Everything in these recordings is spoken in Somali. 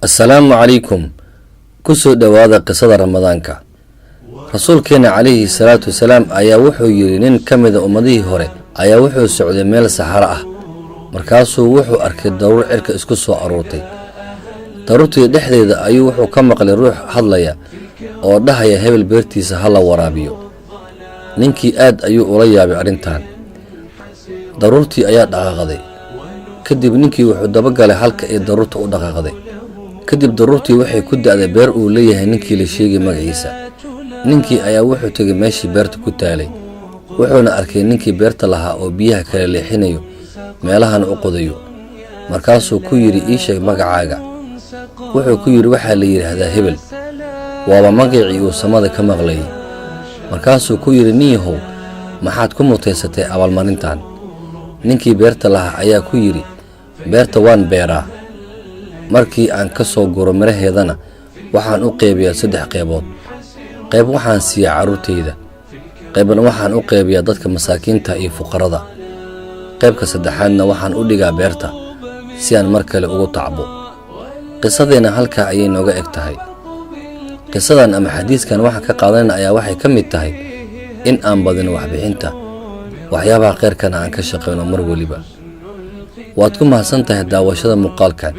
السلام عليكم كسو دوادا قصة رمضانك رسولكينا عليه الصلاة والسلام ayaa wuxuu yiri nin kamida ummadihii hore ayaa wuxuu socday meel saxara ah markaasuu wuxuu arkay daruur cirka isku soo aroortay daruurtii dhexdeeda ayuu wuxuu ka maqlay ruux hadlaya oo dhahaya hebel beertiisa hala waraabiyo ninkii aad ayuu ula yaabay arintan daruurtii ayaa dhaqaaqday kadib ninkii wuxuu daba galay halka ay daruurta u dhaqaaqday kadib daruurtii waxay ku da'day beer uu leeyahay ninkii la sheegay magaciisa ninkii ayaa wuxuu tagay meeshii beerta ku taalay wuxuuna arkay ninkii beerta lahaa oo biyaha kala leexinayo meelahan u qodayo markaasuu ku yiri ii sheeg magacaaga wuxuu ku yiri waxa la yiraahdaa hebel waaba magacii uu samada ka maqlay markaasuu ku yiri niihow maxaad ku muteysatay abaalmarintan ninkii beerta lahaa ayaa ku yiri beerta waan beeraa markii aan ka soo guro miraheedana waxaan u qeybiyaa 3 qaybood qayb waxaan siiyaa carruurteyda qaybna waxaan u qeybiyaa dadka masaakiinta iyo fuqarada qaybka saddexaadna waxaan u dhigaa beerta si aan mar kale ugu tacbo qisadeena halka ayay nooga eg tahay qisadan ama xadiiskan waxa ka qaadanayna ayaa waxay ka mid tahay in aan badino waxbixinta waxyaabaha qeyrkana aan ka shaqeyno mar waliba waad ku mahadsantahay daawashada muuqaalkan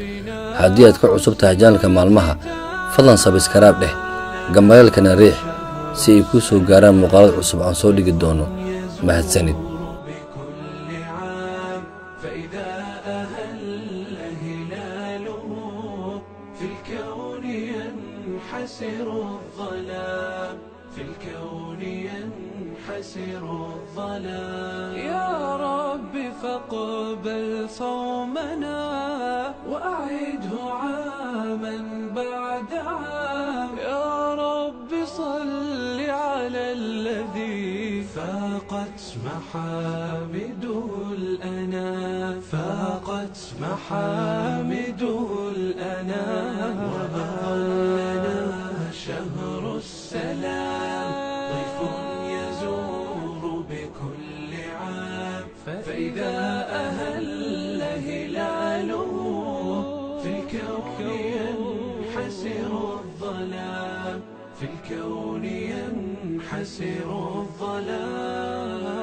haddii aad ku cusub tahay channelka maalmaha fadlan subscribe dheh gambalelkana riix si ay ku soo gaaraan muuqaalada cusub aan soo dhigi doono mahadsanid يا رب فاقبل صومنا وأعده عاما بعد عام يا رب صل على الذي فاقت محامده الأنام فاقت محامده الأنام وأظلنا شهر السلام ضيف يزور بكل عام فإذا أهل هلاله في الكون ينحسر الظلام في الكون ينحسر الظلام